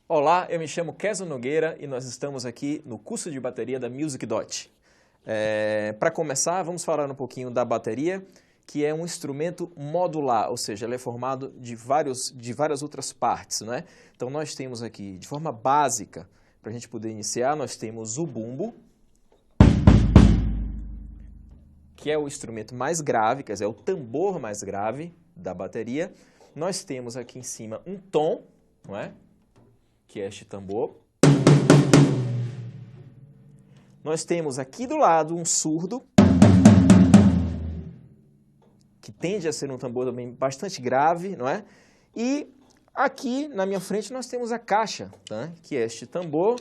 Olá, eu me chamo Keson Nogueira e nós estamos aqui no curso de bateria da Music Dot. Para começar, vamos falar um pouquinho da bateria, que é um instrumento modular, ou seja, ele é formado de várias outras partes, né? Então nós temos aqui, de forma básica, para a gente poder iniciar, nós temos o bumbo, que é o instrumento mais grave, quer dizer, é o tambor mais grave da bateria. Nós temos aqui em cima um tom, não é? Que é este tambor. Nós temos aqui do lado um surdo, que tende a ser um tambor também bastante grave, não é? E aqui na minha frente nós temos a caixa, tá? Que é este tambor,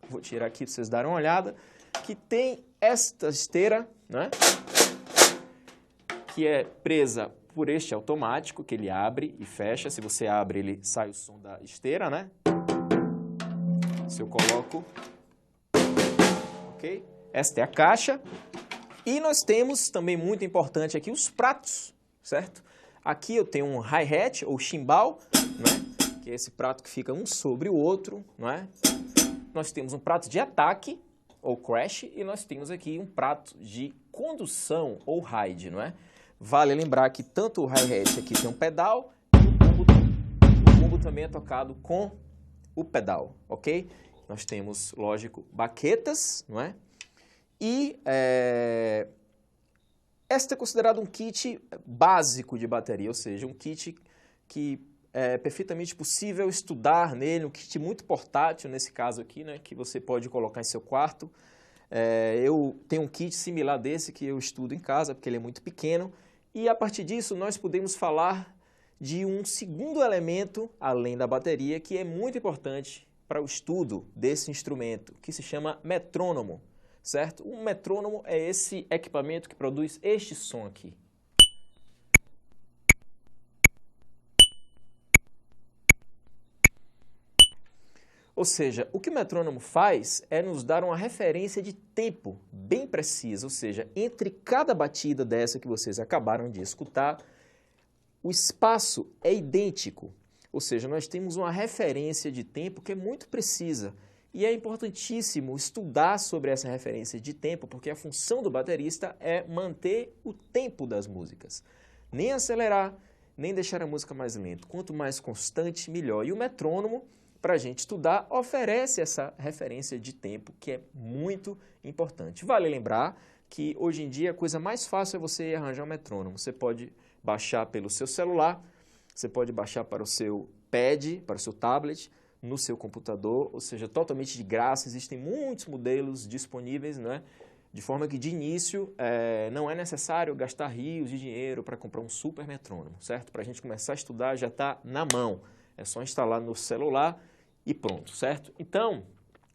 vou tirar aqui para vocês darem uma olhada, que tem esta esteira, né? Que é presa por este automático, que ele abre e fecha. Se você abre, ele sai o som da esteira, né? Se eu coloco, ok? Esta é a caixa. E nós temos também muito importante aqui os pratos, certo? Aqui eu tenho um hi-hat ou chimbal, né? Que é esse prato que fica um sobre o outro, não é? Nós temos um prato de ataque ou crash e nós temos aqui um prato de condução ou ride, não é? Vale lembrar que tanto o hi-hat aqui tem um pedal e o bumbo também é tocado com o pedal, ok? Nós temos, lógico, baquetas, não é? E este é considerado um kit básico de bateria, ou seja, um kit que é perfeitamente possível estudar nele, um kit muito portátil, nesse caso aqui, né? Que você pode colocar em seu quarto. Eu tenho um kit similar desse que eu estudo em casa, porque ele é muito pequeno. E a partir disso, nós podemos falar de um segundo elemento, além da bateria, que é muito importante para o estudo desse instrumento, que se chama metrônomo, certo? Um metrônomo é esse equipamento que produz este som aqui. Ou seja, o que o metrônomo faz é nos dar uma referência de tempo bem precisa, ou seja, entre cada batida dessa que vocês acabaram de escutar, o espaço é idêntico, ou seja, nós temos uma referência de tempo que é muito precisa e é importantíssimo estudar sobre essa referência de tempo, porque a função do baterista é manter o tempo das músicas, nem acelerar, nem deixar a música mais lenta. Quanto mais constante, melhor. E o metrônomo, para a gente estudar, oferece essa referência de tempo que é muito importante. Vale lembrar que hoje em dia a coisa mais fácil é você arranjar um metrônomo. Você pode baixar pelo seu celular, você pode baixar para o seu pad, para o seu tablet, no seu computador, ou seja, totalmente de graça. Existem muitos modelos disponíveis, né? De forma que de início não é necessário gastar rios de dinheiro para comprar um super metrônomo, certo? Para a gente começar a estudar já está na mão, é só instalar no celular e pronto, certo? Então,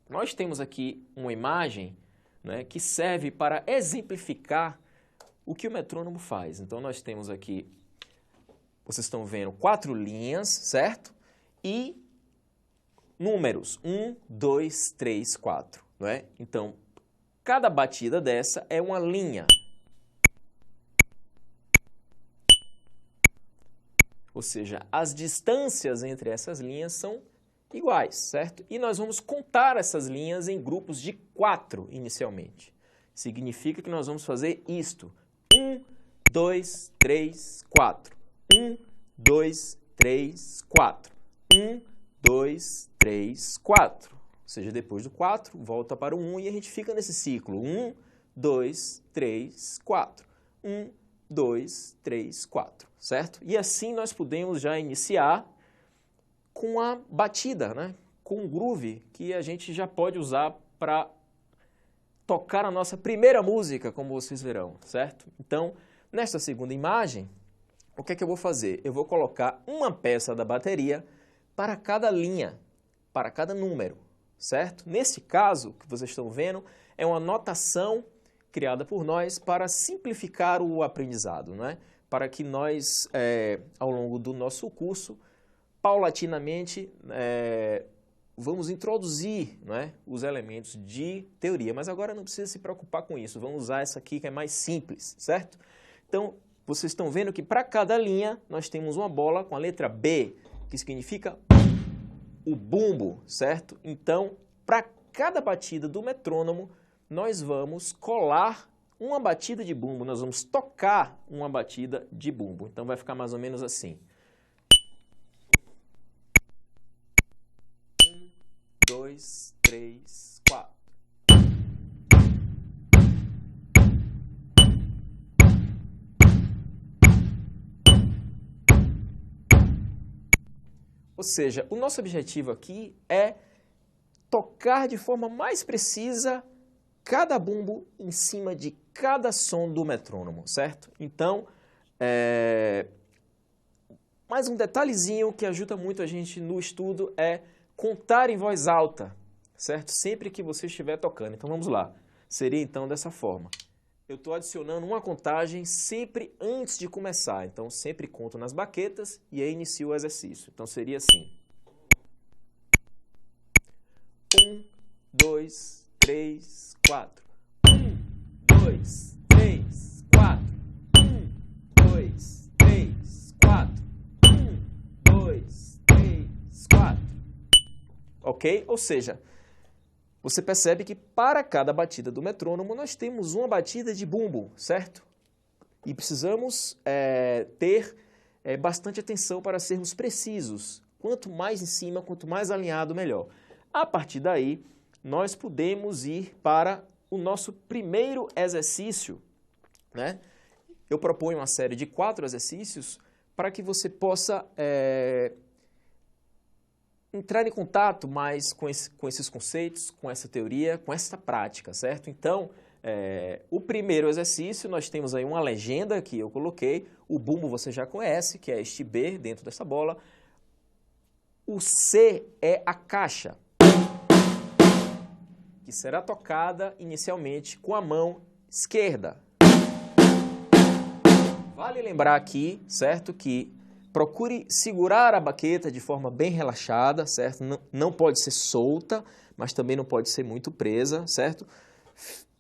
nós temos aqui uma imagem, né, que serve para exemplificar o que o metrônomo faz. Então, nós temos aqui, vocês estão vendo 4 linhas, certo? E números, 1, 2, 3, 4, não é? Então, cada batida dessa é uma linha. Ou seja, as distâncias entre essas linhas são iguais, certo? E nós vamos contar essas linhas em grupos de 4 inicialmente. Significa que nós vamos fazer isto. 1, 2, 3, 4. 1, 2, 3, 4. 1, 2, 3, 4. seja, depois do 4, volta para o 1 e a gente fica nesse ciclo. 1, 2, 3, 4. 1, 2, 3, 4, certo? E assim nós podemos já iniciar com a batida, né? Com um groove que a gente já pode usar para tocar a nossa primeira música, como vocês verão, certo? Então, nesta segunda imagem, o que é que eu vou fazer? Eu vou colocar uma peça da bateria para cada linha, para cada número, certo? Nesse caso, que vocês estão vendo, é uma notação criada por nós para simplificar o aprendizado, né? Para que nós, ao longo do nosso curso, paulatinamente, vamos introduzir, né, os elementos de teoria. Mas agora não precisa se preocupar com isso, vamos usar essa aqui que é mais simples, certo? Então, vocês estão vendo que para cada linha nós temos uma bola com a letra B, que significa o bumbo, certo? Então, para cada batida do metrônomo, nós vamos colar uma batida de bumbo, nós vamos tocar uma batida de bumbo. Então, vai ficar mais ou menos assim. 1, 2, 3, 4. Ou seja, o nosso objetivo aqui é tocar de forma mais precisa cada bumbo em cima de cada som do metrônomo, certo? Então, mais um detalhezinho que ajuda muito a gente no estudo é contar em voz alta, certo? Sempre que você estiver tocando. Então, vamos lá. Seria, então, dessa forma. Eu estou adicionando uma contagem sempre antes de começar. Então, sempre conto nas baquetas e aí inicio o exercício. Então, seria assim. 1, 2, 3, 4. 1, 2, 3, 4. 1, 2, 3, 4. 1, 2, 3, 4. Ok? Ou seja, você percebe que para cada batida do metrônomo nós temos uma batida de bumbo, certo? E precisamos ter bastante atenção para sermos precisos. Quanto mais em cima, quanto mais alinhado, melhor. A partir daí, nós podemos ir para o nosso primeiro exercício, né? Eu proponho uma série de 4 exercícios para que você possa entrar em contato mais com esses conceitos, com essa teoria, com essa prática, certo? Então, o primeiro exercício, nós temos aí uma legenda que eu coloquei, o bumbo você já conhece, que é este B dentro dessa bola. O C é a caixa, que será tocada inicialmente com a mão esquerda. Vale lembrar aqui, certo, que procure segurar a baqueta de forma bem relaxada, certo? Não pode ser solta, mas também não pode ser muito presa, certo?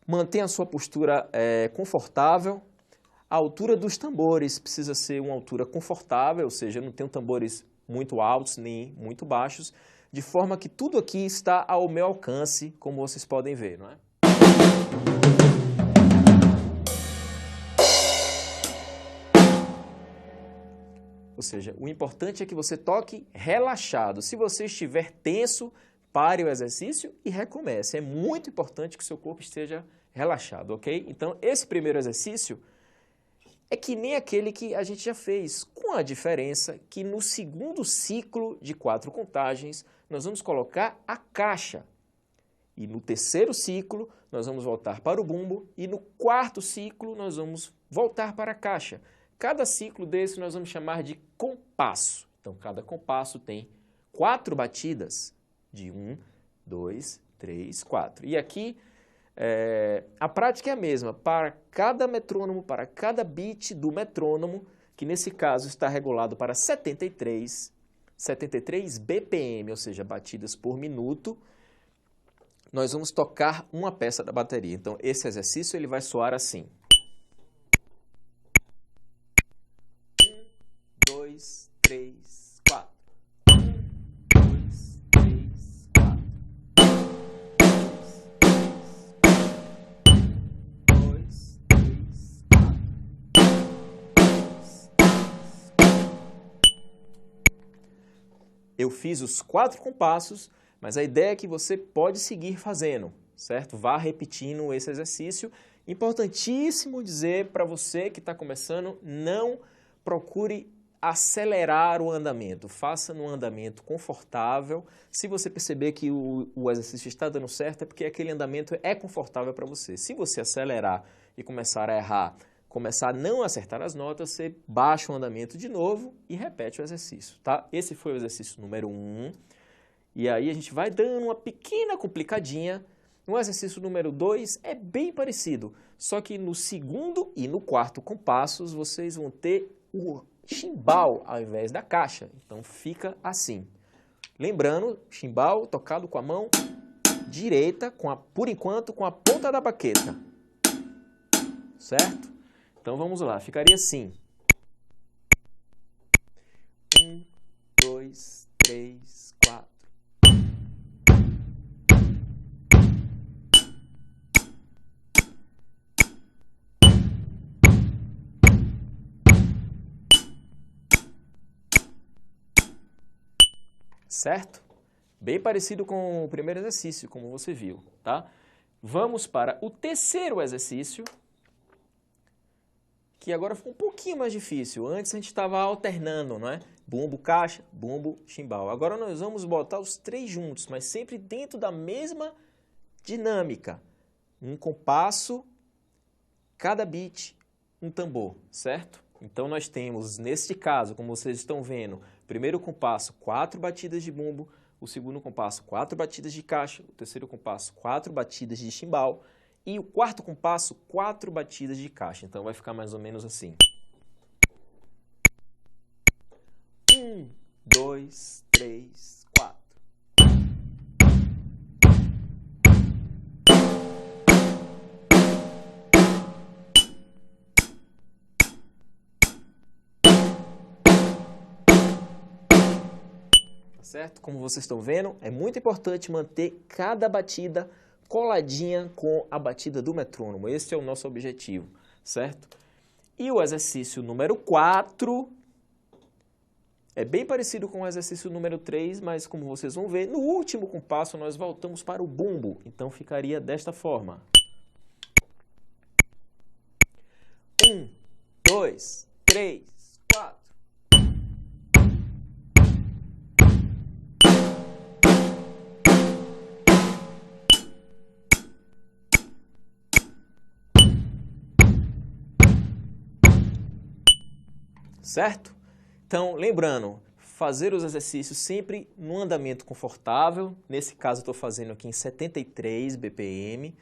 Mantenha a sua postura confortável. A altura dos tambores precisa ser uma altura confortável, ou seja, não tenho tambores muito altos nem muito baixos, de forma que tudo aqui está ao meu alcance, como vocês podem ver, não é? Ou seja, o importante é que você toque relaxado. Se você estiver tenso, pare o exercício e recomece. É muito importante que o seu corpo esteja relaxado, ok? Então, esse primeiro exercício é que nem aquele que a gente já fez, com a diferença que no segundo ciclo de 4 contagens, nós vamos colocar a caixa. E no terceiro ciclo, nós vamos voltar para o bumbo. E no quarto ciclo, nós vamos voltar para a caixa. Cada ciclo desse nós vamos chamar de compasso. Então, cada compasso tem 4 batidas de 1, 2, 3, 4. E aqui, a prática é a mesma. Para cada metrônomo, para cada beat do metrônomo, que nesse caso está regulado para 73 BPM, ou seja, batidas por minuto, nós vamos tocar uma peça da bateria. Então, esse exercício ele vai soar assim. 1, 2, 3, 4. 1, 2, 3, 4. 2, 3, 4. 2, 3, 4. Eu fiz os 4 compassos, Mas a ideia é que você pode seguir fazendo, certo? Vá repetindo esse exercício. Importantíssimo dizer para você que está começando, não procure acelerar o andamento. Faça no andamento confortável. Se você perceber que o exercício está dando certo, é porque aquele andamento é confortável para você. Se você acelerar e começar a errar, começar a não acertar as notas, você baixa o andamento de novo e repete o exercício, tá? Esse foi o exercício número 1. E aí a gente vai dando uma pequena complicadinha. No exercício número 2 é bem parecido, só que no segundo e no quarto compassos vocês vão ter o chimbal ao invés da caixa. Então fica assim. Lembrando, chimbal tocado com a mão direita, por enquanto com a ponta da baqueta. Certo? Então vamos lá, ficaria assim. 1, 2, 3, 4. Certo? Bem parecido com o primeiro exercício, como você viu, tá? Vamos para o terceiro exercício, que agora ficou um pouquinho mais difícil. Antes a gente estava alternando, não é? Bumbo, caixa, bumbo, chimbal. Agora nós vamos botar os três juntos, mas sempre dentro da mesma dinâmica. Um compasso, cada beat, um tambor, certo? Então nós temos, neste caso, como vocês estão vendo, primeiro compasso, 4 batidas de bumbo, o segundo compasso, 4 batidas de caixa, o terceiro compasso, 4 batidas de chimbal e o quarto compasso, 4 batidas de caixa. Então vai ficar mais ou menos assim. 1, 2, 3, 4. Certo? Como vocês estão vendo, é muito importante manter cada batida coladinha com a batida do metrônomo. Esse é o nosso objetivo, certo? E o exercício número 4 é bem parecido com o exercício número 3, mas como vocês vão ver, no último compasso nós voltamos para o bumbo. Então ficaria desta forma. 1, 2, 3, 4. Certo? Então, lembrando, fazer os exercícios sempre no andamento confortável. Nesse caso, estou fazendo aqui em 73 BPM.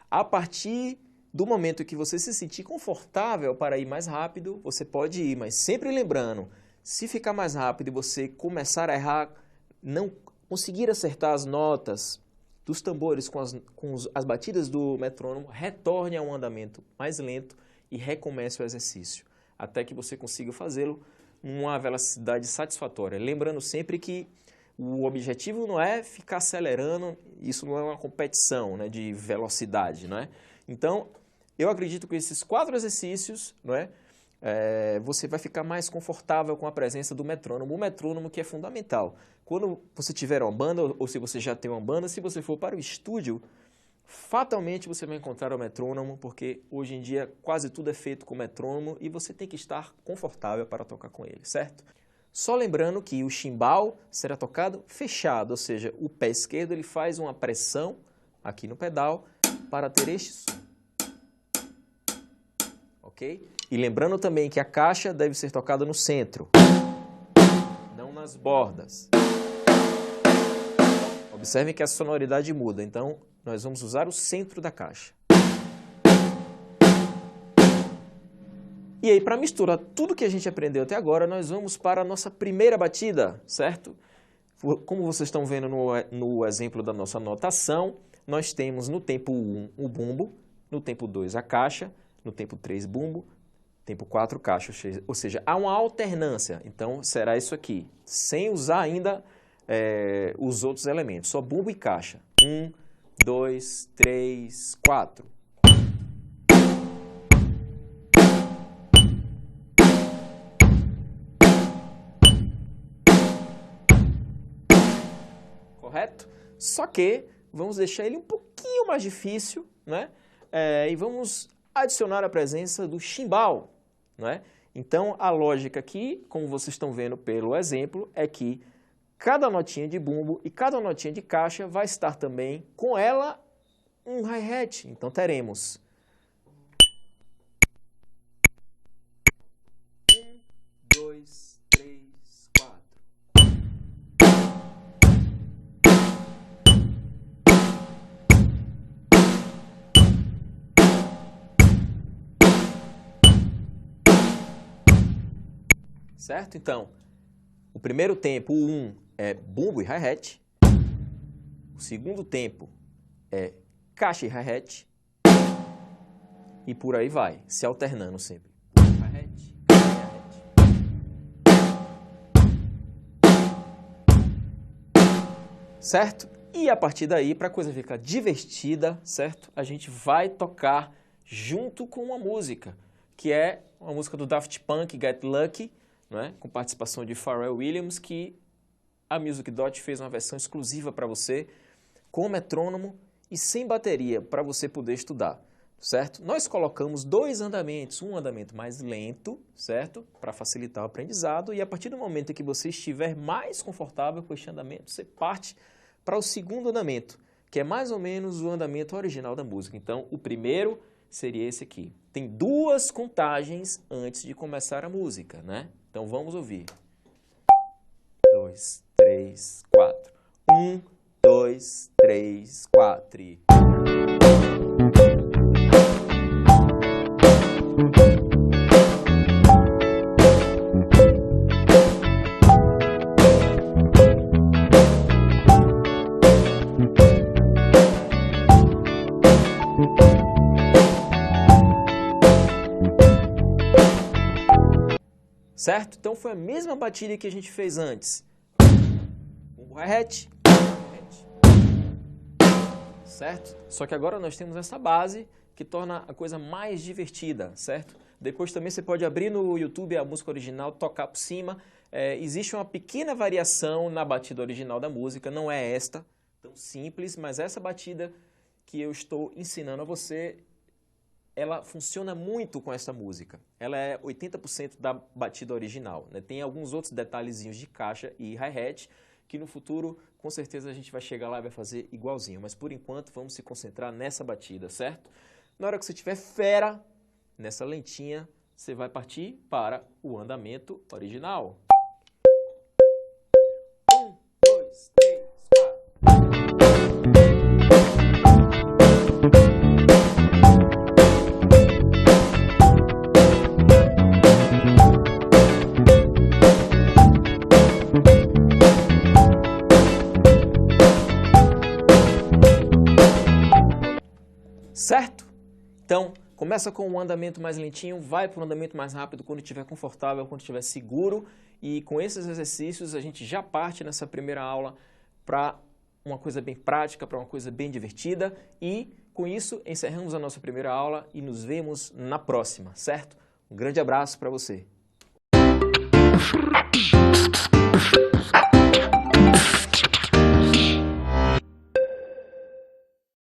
A partir do momento que você se sentir confortável para ir mais rápido, você pode ir. Mas sempre lembrando, se ficar mais rápido e você começar a errar, não conseguir acertar as notas dos tambores com as batidas do metrônomo, retorne a um andamento mais lento e recomece o exercício, até que você consiga fazê-lo numa velocidade satisfatória. Lembrando sempre que o objetivo não é ficar acelerando, isso não é uma competição, né, de velocidade, não é? Então, eu acredito que esses 4 exercícios, não é, você vai ficar mais confortável com a presença do metrônomo. O metrônomo que é fundamental. Quando você tiver uma banda, ou se você já tem uma banda, se você for para o estúdio, fatalmente você vai encontrar o metrônomo, porque hoje em dia quase tudo é feito com metrônomo e você tem que estar confortável para tocar com ele, certo? Só lembrando que o chimbal será tocado fechado, ou seja, o pé esquerdo ele faz uma pressão aqui no pedal para ter este som. Ok? E lembrando também que a caixa deve ser tocada no centro, não nas bordas. Observem que a sonoridade muda, então nós vamos usar o centro da caixa. E aí, para misturar tudo que a gente aprendeu até agora, nós vamos para a nossa primeira batida, certo? Como vocês estão vendo no exemplo da nossa notação, nós temos no tempo 1 o bumbo, no tempo 2 a caixa, no tempo 3 bumbo, tempo 4 caixa, ou seja, há uma alternância. Então, será isso aqui, sem usar ainda os outros elementos, só bumbo e caixa. 1, 2, 3, 4. correto? Só que vamos deixar ele um pouquinho mais difícil, né? E vamos adicionar a presença do chimbal, né? Então, a lógica aqui, como vocês estão vendo pelo exemplo, é que cada notinha de bumbo e cada notinha de caixa vai estar também com ela um hi-hat. Então, teremos 1, 2, 3, 4. Certo? Então, o primeiro tempo, o 1, é bumbo e hi-hat. O segundo tempo é caixa e hi-hat. E por aí vai, se alternando sempre. Bumbo, hi-hat, caixa e hi-hat. Certo? E a partir daí, para a coisa ficar divertida, certo? A gente vai tocar junto com uma música, que é uma música do Daft Punk, Get Lucky, né? Com participação de Pharrell Williams, que a Music Dot fez uma versão exclusiva para você, com metrônomo e sem bateria, para você poder estudar, certo? Nós colocamos 2 andamentos, um andamento mais lento, certo? Para facilitar o aprendizado, e a partir do momento em que você estiver mais confortável com este andamento, você parte para o segundo andamento, que é mais ou menos o andamento original da música. Então, o primeiro seria esse aqui. Tem 2 contagens antes de começar a música, né? Então, vamos ouvir. 2, 3, 4. 1, 2, 3, 4. Certo? Então foi a mesma batida que a gente fez antes. Um hi-hat, certo? Só que agora nós temos essa base que torna a coisa mais divertida, certo? Depois também você pode abrir no YouTube a música original, tocar por cima. Existe uma pequena variação na batida original da música, não é esta, tão simples, mas essa batida que eu estou ensinando a você, ela funciona muito com essa música. Ela é 80% da batida original, né? Tem alguns outros detalhezinhos de caixa e hi-hat que no futuro, com certeza, a gente vai chegar lá e vai fazer igualzinho. Mas, por enquanto, vamos se concentrar nessa batida, certo? Na hora que você tiver fera, nessa lentinha, você vai partir para o andamento original. 1, 2, 3, 4. Certo? Então, começa com um andamento mais lentinho, vai para um andamento mais rápido quando estiver confortável, quando estiver seguro. E com esses exercícios, a gente já parte nessa primeira aula para uma coisa bem prática, para uma coisa bem divertida. E com isso, encerramos a nossa primeira aula e nos vemos na próxima, certo? Um grande abraço para você.